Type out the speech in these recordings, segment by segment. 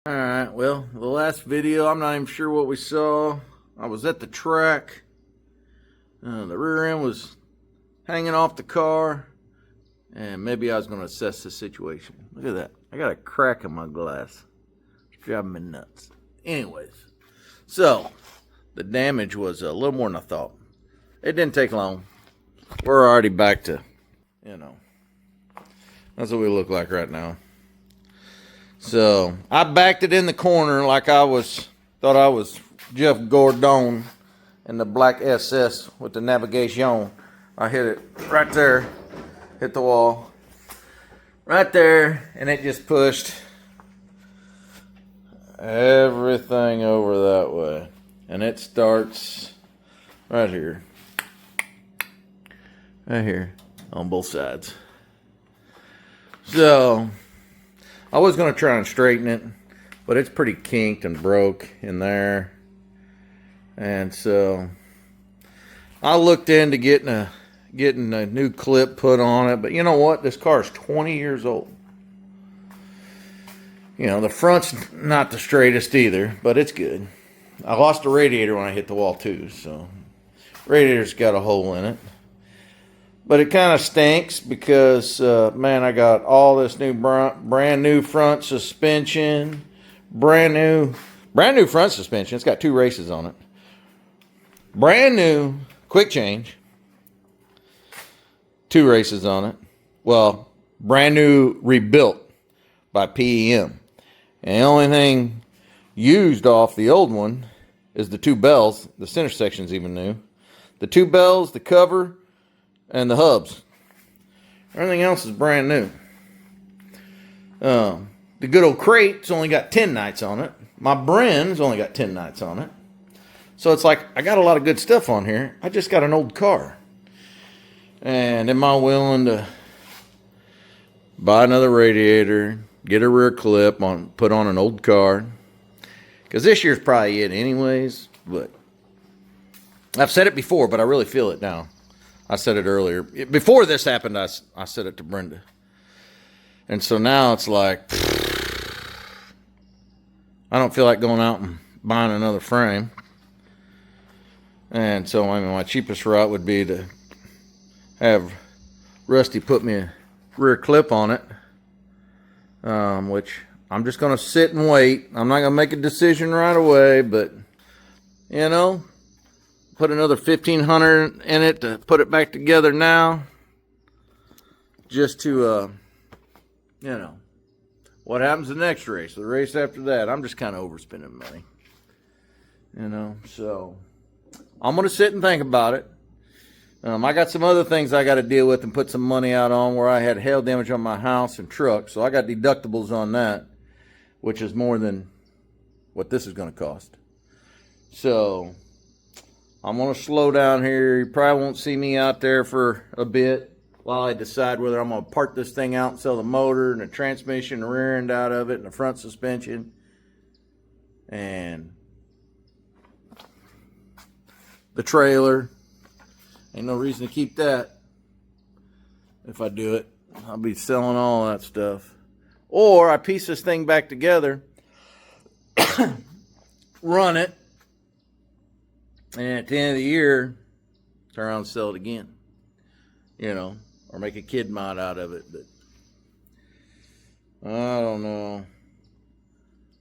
Alright, well, the last video, I'm not even sure what we saw. I was at the track. The rear end was hanging off the car. And maybe I was going to assess the situation. Look at that. I got a crack in my glass. It's driving me nuts. Anyways, so the damage was a little more than I thought. It didn't take long. We're already back to, that's what we look like right now. So I backed it in the corner like thought I was Jeff Gordon in the black SS with the navigation. I hit it right there, hit the wall right there, and it just pushed everything over that way. And it starts right here on both sides. So I was going to try and straighten it, but it's pretty kinked and broke in there. And so I looked into getting a new clip put on it. But you know what? This car is 20 years old. The front's not the straightest either, but it's good. I lost the radiator when I hit the wall too, so radiator's got a hole in it. But it kind of stinks because, man, I got all this new brand new front suspension. Brand new front suspension. It's got 2 races on it. Brand new quick change. 2 races on it. Well, brand new rebuilt by PEM. And the only thing used off the old one is the 2 bells. The center section's even new. The 2 bells, the cover, and the hubs. Everything else is brand new. The good old crate's only got 10 nights on it. My Bren's only got 10 nights on it. So it's like, I got a lot of good stuff on here. I just got an old car. And am I willing to buy another radiator, get a rear clip, put on an old car? Because this year's probably it anyways. But I've said it before, but I really feel it now. I said it earlier. Before this happened, I said it to Brenda. And so now it's like, I don't feel like going out and buying another frame. And so, my cheapest route would be to have Rusty put me a rear clip on it. Which I'm just going to sit and wait. I'm not going to make a decision right away, but, put another $1,500 in it to put it back together now. Just to, what happens the next race? The race after that, I'm just kind of overspending money. So I'm going to sit and think about it. I got some other things I got to deal with and put some money out on where I had hail damage on my house and truck. So I got deductibles on that, which is more than what this is going to cost. So I'm going to slow down here. You probably won't see me out there for a bit while I decide whether I'm going to park this thing out and sell the motor and the transmission, the rear end out of it, and the front suspension. And the trailer. Ain't no reason to keep that. If I do it, I'll be selling all that stuff. Or I piece this thing back together, run it, and at the end of the year, turn around and sell it again. Or make a kid mod out of it. But I don't know.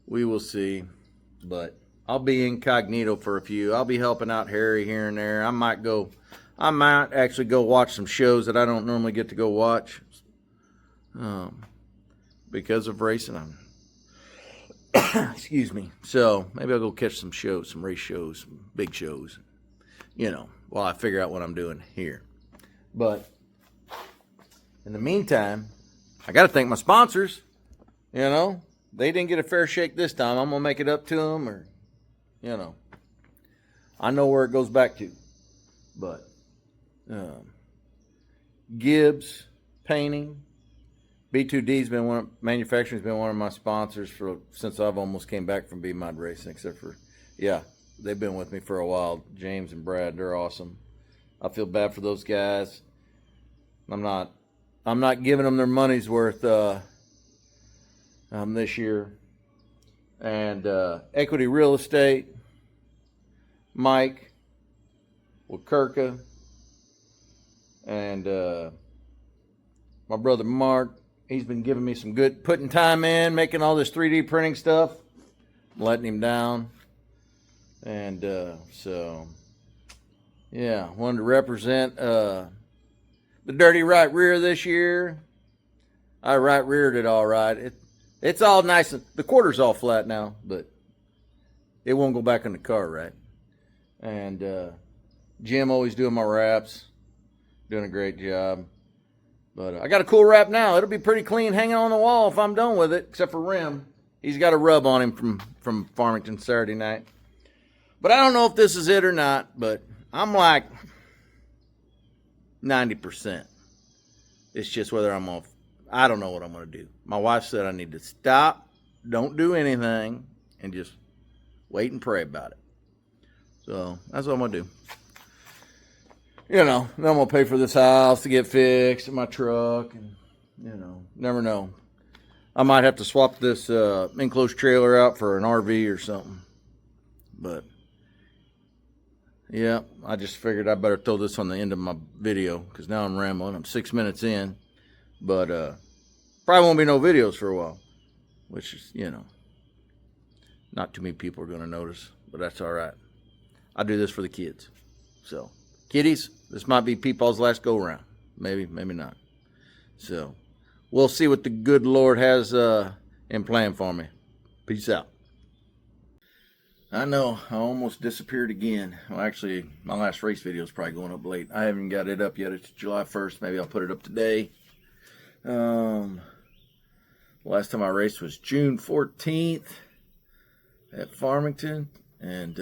We will see. But I'll be incognito for a few. I'll be helping out Harry here and there. I might actually go watch some shows that I don't normally get to go watch. Because of racing. Excuse me. So maybe I'll go catch some shows, some race shows, some big shows, while I figure out what I'm doing here. But in the meantime, I got to thank my sponsors. They didn't get a fair shake this time. I'm going to make it up to them, or, I know where it goes back to. But Gibbs Painting, B2D's been manufacturing's been one of my sponsors since I've almost came back from B-Mod Racing, except for, they've been with me for a while. James and Brad, they're awesome. I feel bad for those guys. I'm not giving them their money's worth this year. and Equity Real Estate, Mike, Wakirka, and my brother Mark. He's been giving me some good, putting time in, making all this 3D printing stuff. I'm letting him down. And so, yeah, wanted to represent the dirty right rear this year. I right reared it all right. It's all nice. The quarter's all flat now, but it won't go back in the car, right? And Jim always doing my wraps. Doing a great job. But I got a cool wrap now. It'll be pretty clean hanging on the wall if I'm done with it, except for rim. He's got a rub on him from Farmington Saturday night. But I don't know if this is it or not, but I'm like 90%. It's just whether I'm off. I don't know what I'm going to do. My wife said I need to stop, don't do anything, and just wait and pray about it. So that's what I'm going to do. You know, then I'm going to pay for this house to get fixed and my truck. And, you know, never know. I might have to swap this enclosed trailer out for an RV or something. But, yeah, I just figured I better throw this on the end of my video because now I'm rambling. I'm 6 minutes in. But probably won't be no videos for a while. Which is, you know, not too many people are going to notice. But that's all right. I do this for the kids. So, kiddies, this might be Peepaw's last go-around. Maybe, maybe not. So, we'll see what the good Lord has in plan for me. Peace out. I know, I almost disappeared again. Well, actually, my last race video is probably going up late. I haven't got it up yet. It's July 1st. Maybe I'll put it up today. Last time I raced was June 14th at Farmington. And,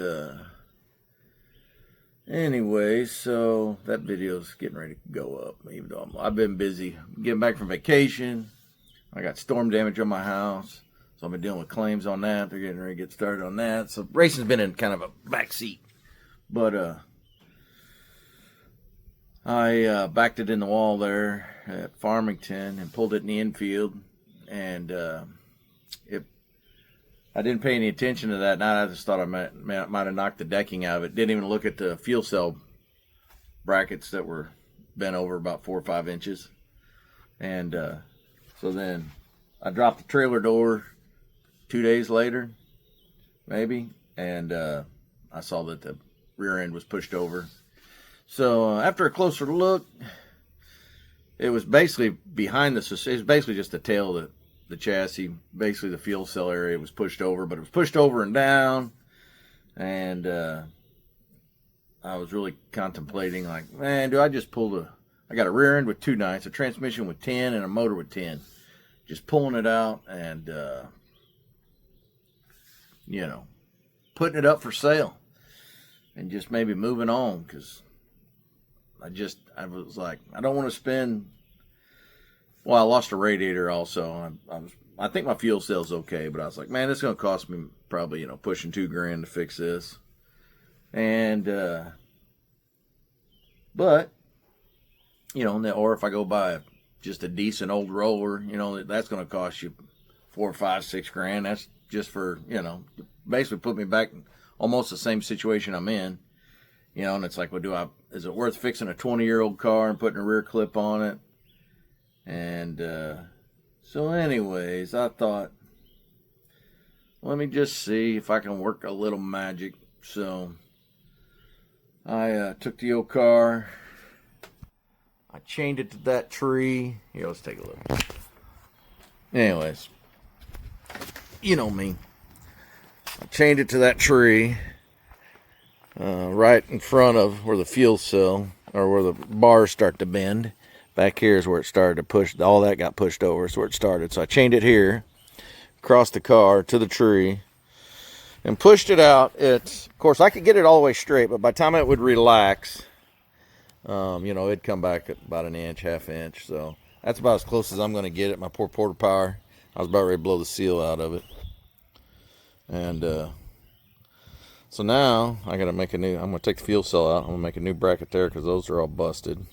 anyway, so that video's getting ready to go up. Even though I've been busy getting back from vacation. I got storm damage on my house. So I've been dealing with claims on that. They're getting ready to get started on that. So racing's been in kind of a back seat. But I backed it in the wall there at Farmington and pulled it in the infield. And I didn't pay any attention to that night. I just thought I might have knocked the decking out of it. Didn't even look at the fuel cell brackets that were bent over about 4 or 5 inches. And so then I dropped the trailer door 2 days later, maybe, and I saw that the rear end was pushed over. So after a closer look, it was basically behind it was basically just the tail of the chassis. Basically the fuel cell area was pushed over, but it was pushed over and down. And I was really contemplating, like, man, do I just pull I got a rear end with 2 nights, a transmission with 10, and a motor with 10. Just pulling it out and, you know, putting it up for sale. And just maybe moving on, because I was like, I don't want to spend. Well, I lost a radiator also. I think my fuel cell's okay, but I was like, man, this is going to cost me probably, you know, pushing $2,000 to fix this. And, but, you know, or if I go buy just a decent old roller, you know, that's going to cost you $4, $5, $6,000. That's just for, you know, basically put me back in almost the same situation I'm in. You know, and it's like, well, is it worth fixing a 20-year-old car and putting a rear clip on it? And so anyways, I thought, let me just see if I can work a little magic. So I took the old car, I chained it to that tree. Here, let's take a look. Anyways, you know me. I chained it to that tree right in front of where the fuel cell, or where the bars start to bend. Back here is where it started to push. All that got pushed over. That's where it started. So I chained it here, across the car to the tree, and pushed it out. Of course, I could get it all the way straight, but by the time it would relax, you know, it'd come back at about an inch, half inch. So that's about as close as I'm going to get it. My poor Porter Power. I was about ready to blow the seal out of it. And so now I got to make I'm going to take the fuel cell out. I'm going to make a new bracket there because those are all busted.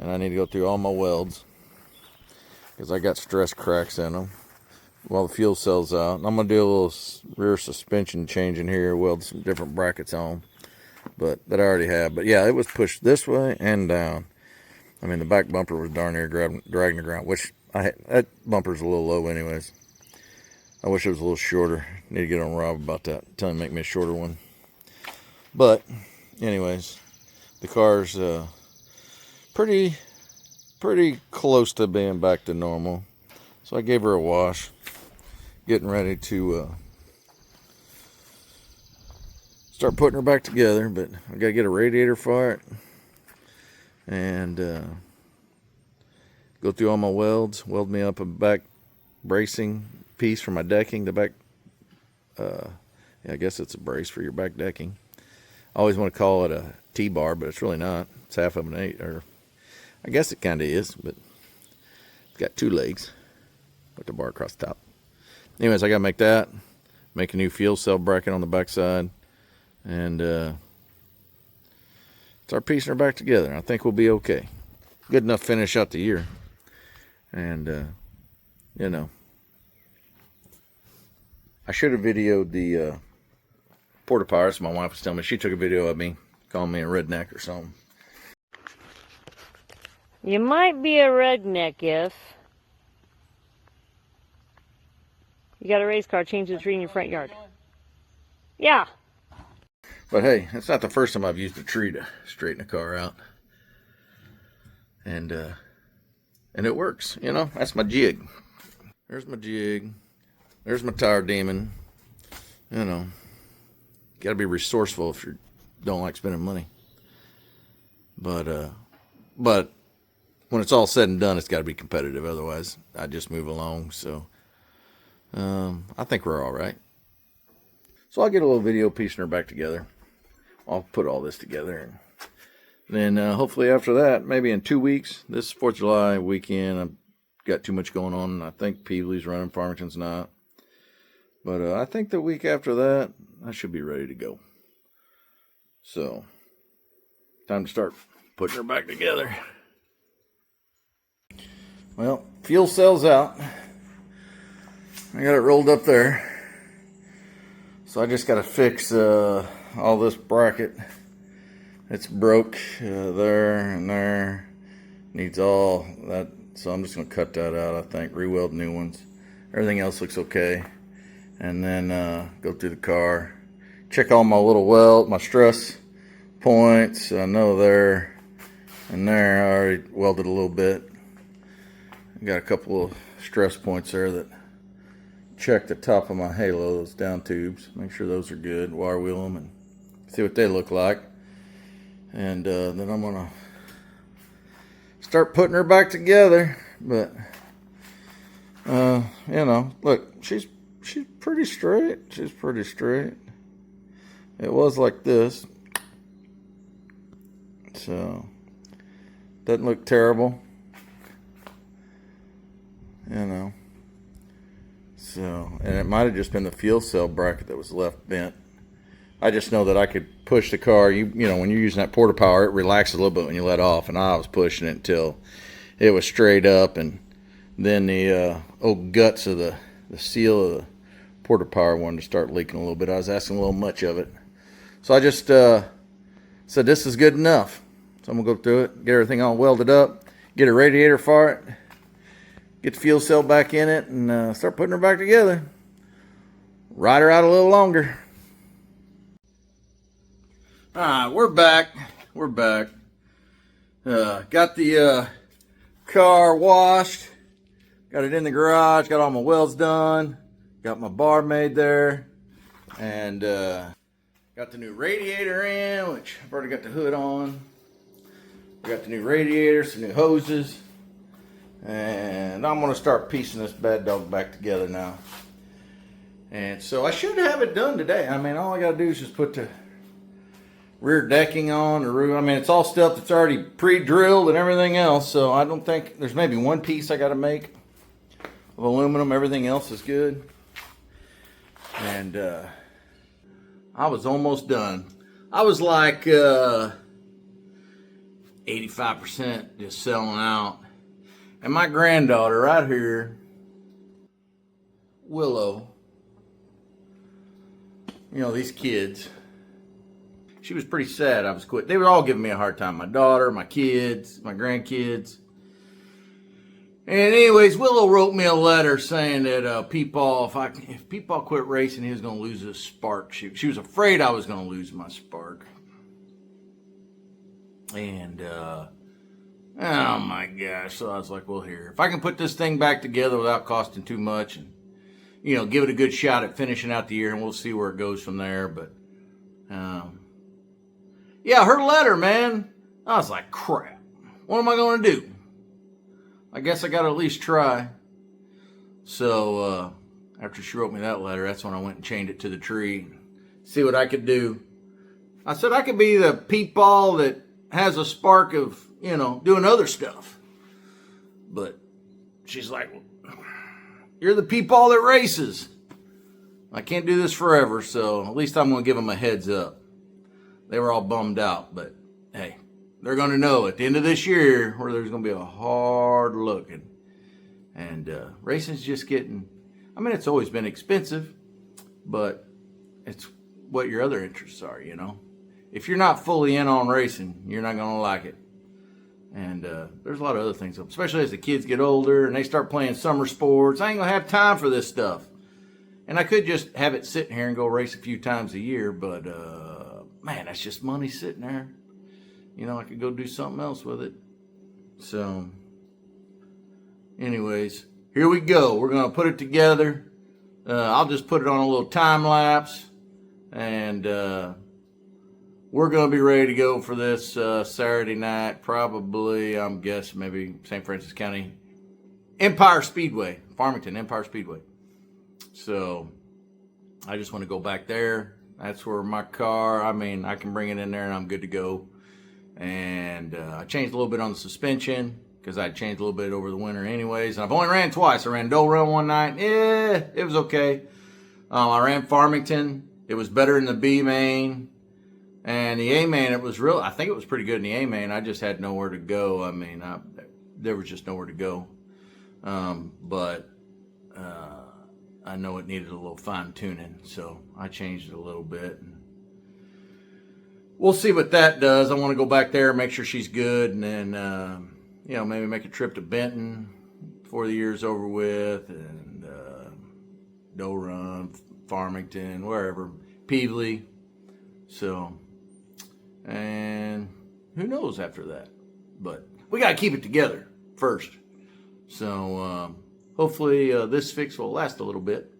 And I need to go through all my welds because I got stress cracks in them. while the fuel cell's out. I'm going to do a little rear suspension change in here, weld some different brackets on, but that I already have. But yeah, it was pushed this way and down. I mean, the back bumper was darn near dragging the ground, which that bumper's a little low anyways. I wish it was a little shorter. Need to get on Rob about that. Tell him to make me a shorter one. But anyways, the car's pretty close to being back to normal. So I gave her a wash. Getting ready to start putting her back together, but I gotta get a radiator for it and go through all my welds, weld me up a back bracing piece for my decking. The back, yeah, I guess it's a brace for your back decking. I always want to call it a T-bar, but it's really not. It's half of an 8, or I guess it kind of is, but it's got 2 legs with the bar across the top. Anyways, I gotta make that, make a new fuel cell bracket on the back side, and start piecing her back together. I think we'll be okay. Good enough finish out the year. And you know, I should have videoed the porta potties. My wife was telling me, she took a video of me calling me a redneck or something. You might be a redneck if you got a race car, change the tree in your front yard. Yeah. But hey, it's not the first time I've used a tree to straighten a car out. And it works, you know. That's my jig. There's my jig. There's my tire demon. You know, got to be resourceful if you don't like spending money. But when it's all said and done, it's got to be competitive. Otherwise, I just move along. So I think we're all right. So I'll get a little video piecing her back together. I'll put all this together, and then hopefully after that, maybe in 2 weeks, this 4th of July weekend, I've got too much going on. I think Peevely's running, Farmington's not. But I think the week after that, I should be ready to go. So, time to start putting her back together. Well, fuel cell's out. I got it rolled up there. So I just got to fix all this bracket. It's broke there and there. Needs all that. So I'm just going to cut that out, I think. Re-weld new ones. Everything else looks okay. And then go through the car. Check all my little weld, my stress points. I know there and there. I already welded a little bit. I got a couple of stress points there that check the top of my halo, those down tubes. Make sure those are good. Wire wheel them and see what they look like. And then I'm going to start putting her back together. But, you know, look, she's pretty straight. She's pretty straight. It was like this. So, doesn't look terrible. You know. So, and it might have just been the fuel cell bracket that was left bent. I just know that I could push the car. You know, when you're using that porta power, it relaxes a little bit when you let off, and I was pushing it until it was straight up, and then the old guts of the seal of the porta power wanted to start leaking a little bit. I was asking a little much of it. So I just said this is good enough. So I'm going to go through it, get everything all welded up, get a radiator for it, get the fuel cell back in it, and start putting her back together. Ride her out a little longer. All right, we're back. We're back. Got the car washed. Got it in the garage. Got all my welds done. Got my bar made there. And got the new radiator in, which I've already got the hood on. We got the new radiator, some new hoses. And I'm going to start piecing this bad dog back together now. And so I should have it done today. I mean, all I got to do is just put the rear decking on, the roof. I mean, it's all stuff that's already pre-drilled and everything else. So I don't think, there's maybe one piece I got to make of aluminum. Everything else is good. And I was almost done. I was like 85% just selling out. And my granddaughter right here Willow, you know, these kids, she was pretty sad I was quit. They were all giving me a hard time. My daughter, my kids, my grandkids. And anyways, Willow wrote me a letter saying that Peepaw, if Peepaw quit racing, he was going to lose his spark. She was afraid I was going to lose my spark. And, oh my gosh. So I was like, well, here, if I can put this thing back together without costing too much and, you know, give it a good shot at finishing out the year, and we'll see where it goes from there. But, yeah, her letter, man, I was like, crap. What am I going to do? I guess I got to at least try. So, after she wrote me that letter, that's when I went and chained it to the tree. See what I could do. I said I could be the Peepaw that has a spark of, you know, doing other stuff. But she's like, you're the Peepaw that races. I can't do this forever, so at least I'm going to give them a heads up. They were all bummed out, but hey, they're going to know at the end of this year where there's going to be a hard look. And racing's just getting, I mean, it's always been expensive, but it's what your other interests are, you know. If you're not fully in on racing, you're not going to like it. And there's a lot of other things, especially as the kids get older and they start playing summer sports. I ain't going to have time for this stuff. And I could just have it sitting here and go race a few times a year, but man, that's just money sitting there. You know, I could go do something else with it. So, anyways, here we go. We're going to put it together. I'll just put it on a little time lapse. And we're going to be ready to go for this Saturday night. Probably, I'm guessing, maybe St. Francis County. Empire Speedway. Farmington, Empire Speedway. So, I just want to go back there. That's where my car, I mean, I can bring it in there and I'm good to go. And I changed a little bit on the suspension because I changed a little bit over the winter anyways. And I've only ran twice. I ran Doe Run one night. Yeah, it was okay. I ran Farmington. It was better in the B main. And the A main, it was real. I think it was pretty good in the A main. I just had nowhere to go. I mean, there was just nowhere to go. But I know it needed a little fine tuning. So I changed it a little bit. And we'll see what that does. I want to go back there and make sure she's good, and then, you know, maybe make a trip to Benton before the year's over with, and Doe Run, Farmington, wherever, Peevely. So, and who knows after that? But we got to keep it together first. So, hopefully this fix will last a little bit.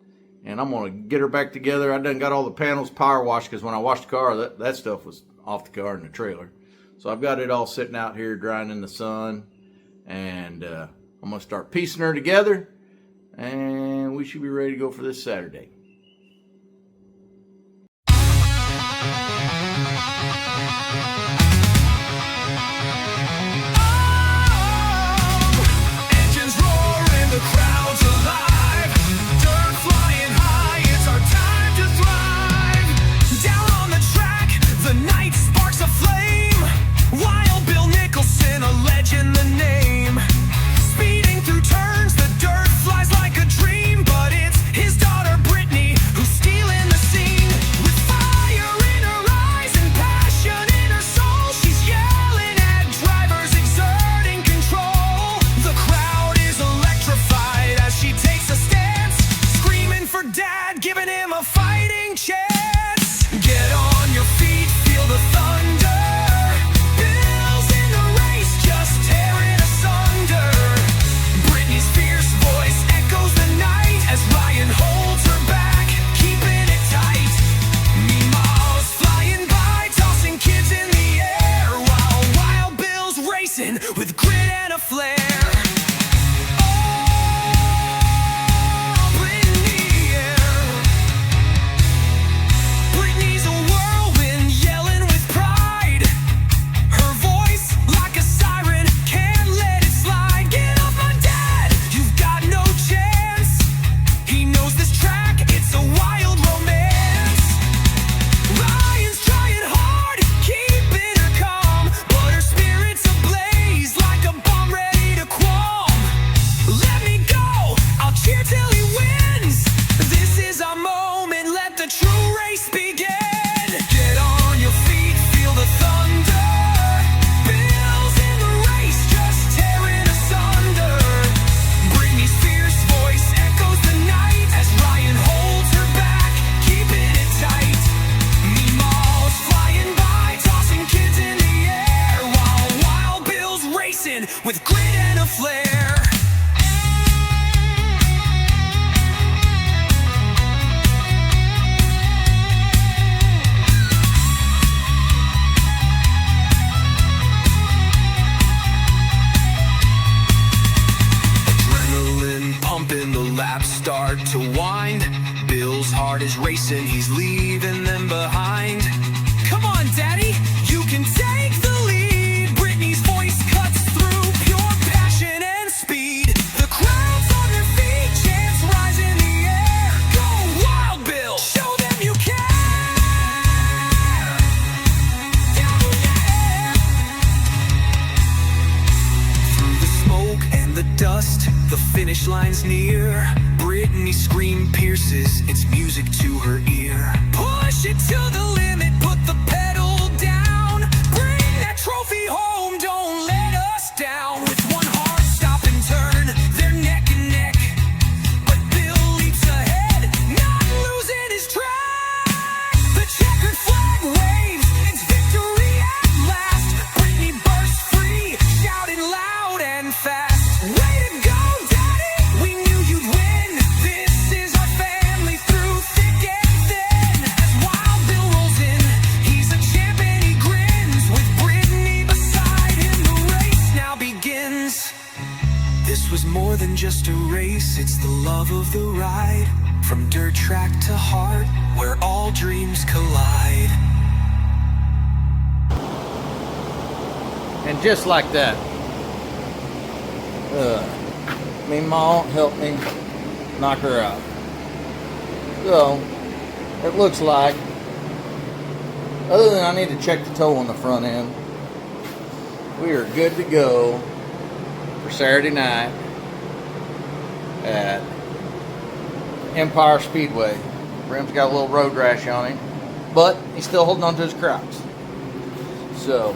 And I'm going to get her back together. I done got all the panels power washed because when I washed the car, that stuff was off the car in the trailer. So I've got it all sitting out here drying in the sun. And I'm going to start piecing her together. And we should be ready to go for this Saturday. Speeding through turns, the dirt flies like a dream, but it's his daughter Brittany. laps start to wind. Bill's heart is racing, he's leaving them behind. Come on, Daddy, you can take the lead. Brittany's voice cuts through pure passion and speed. The crowd's on their feet, chants rise in the air. Go wild, Bill, show them you care. Yeah. Through the smoke and the dust, the finish line's near. Brittany's scream pierces, it's music to her ear. Push it to the limit, put the pedal down. Bring that trophy home, don't let us down. With one hard stop and turn, they're neck and neck. But Bill leaps ahead, not losing his track. The checkered flag waves, it's victory at last. Brittany bursts free, shouting loud and fast. Way to go, Daddy, we knew you'd win. This is our family through thick and thin. As Wild Bill rolls in, he's a champ and he grins. With Brittany beside him, the race now begins. This was more than just a race, it's the love of the ride. From dirt track to heart, where all dreams collide. And just like that, me ma helped me knock her out. So, it looks like, other than I need to check the toe on the front end, we are good to go for Saturday night at Empire Speedway. Brim's got a little road rash on him, but he's still holding on to his Crocs. So,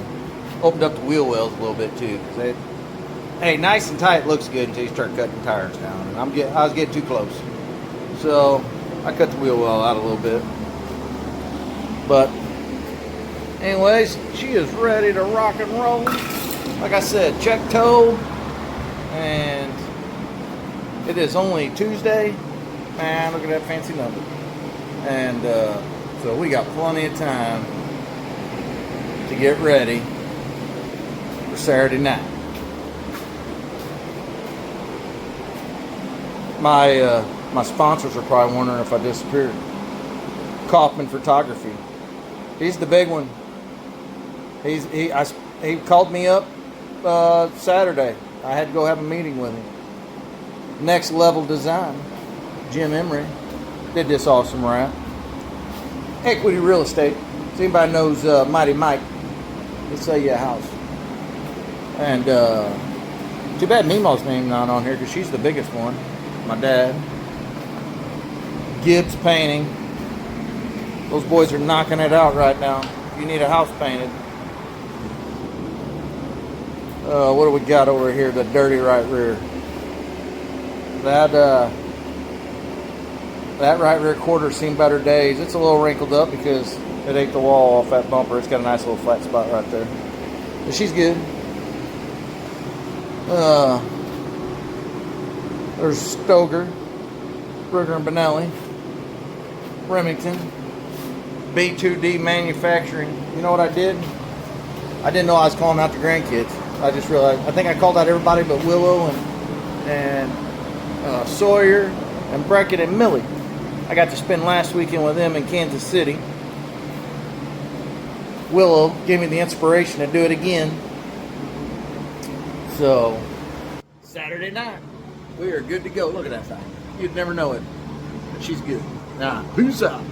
opened up the wheel wells a little bit too. 'Cause hey, nice and tight looks good until you start cutting tires down. And I was getting too close. So, I cut the wheel well out a little bit. But, anyways, she is ready to rock and roll. Like I said, check toe. And it is only Tuesday. Man, look at that fancy number. And so we got plenty of time to get ready for Saturday night. My sponsors are probably wondering if I disappeared. Kaufman Photography. He's the big one. He called me up Saturday. I had to go have a meeting with him. Next Level Design. Jim Emery did this awesome wrap. Equity Real Estate. If anybody knows Mighty Mike, he'll sell you a house. And too bad Nemo's name not on here because she's the biggest one. My dad. Gibbs Painting. Those boys are knocking it out right now. If you need a house painted. What do we got over here? The dirty right rear. That right rear quarter's seen better days. It's a little wrinkled up because it ate the wall off that bumper. It's got a nice little flat spot right there. But she's good. There's Stoger, Brugger and Benelli, Remington, B2D Manufacturing. You know what I did? I didn't know I was calling out the grandkids. I just realized, I think I called out everybody but Willow and Sawyer and Brackett and Millie. I got to spend last weekend with them in Kansas City. Willow gave me the inspiration to do it again. So, Saturday night, we are good to go. Look at that thing. You'd never know it, but she's good. Now, peace out.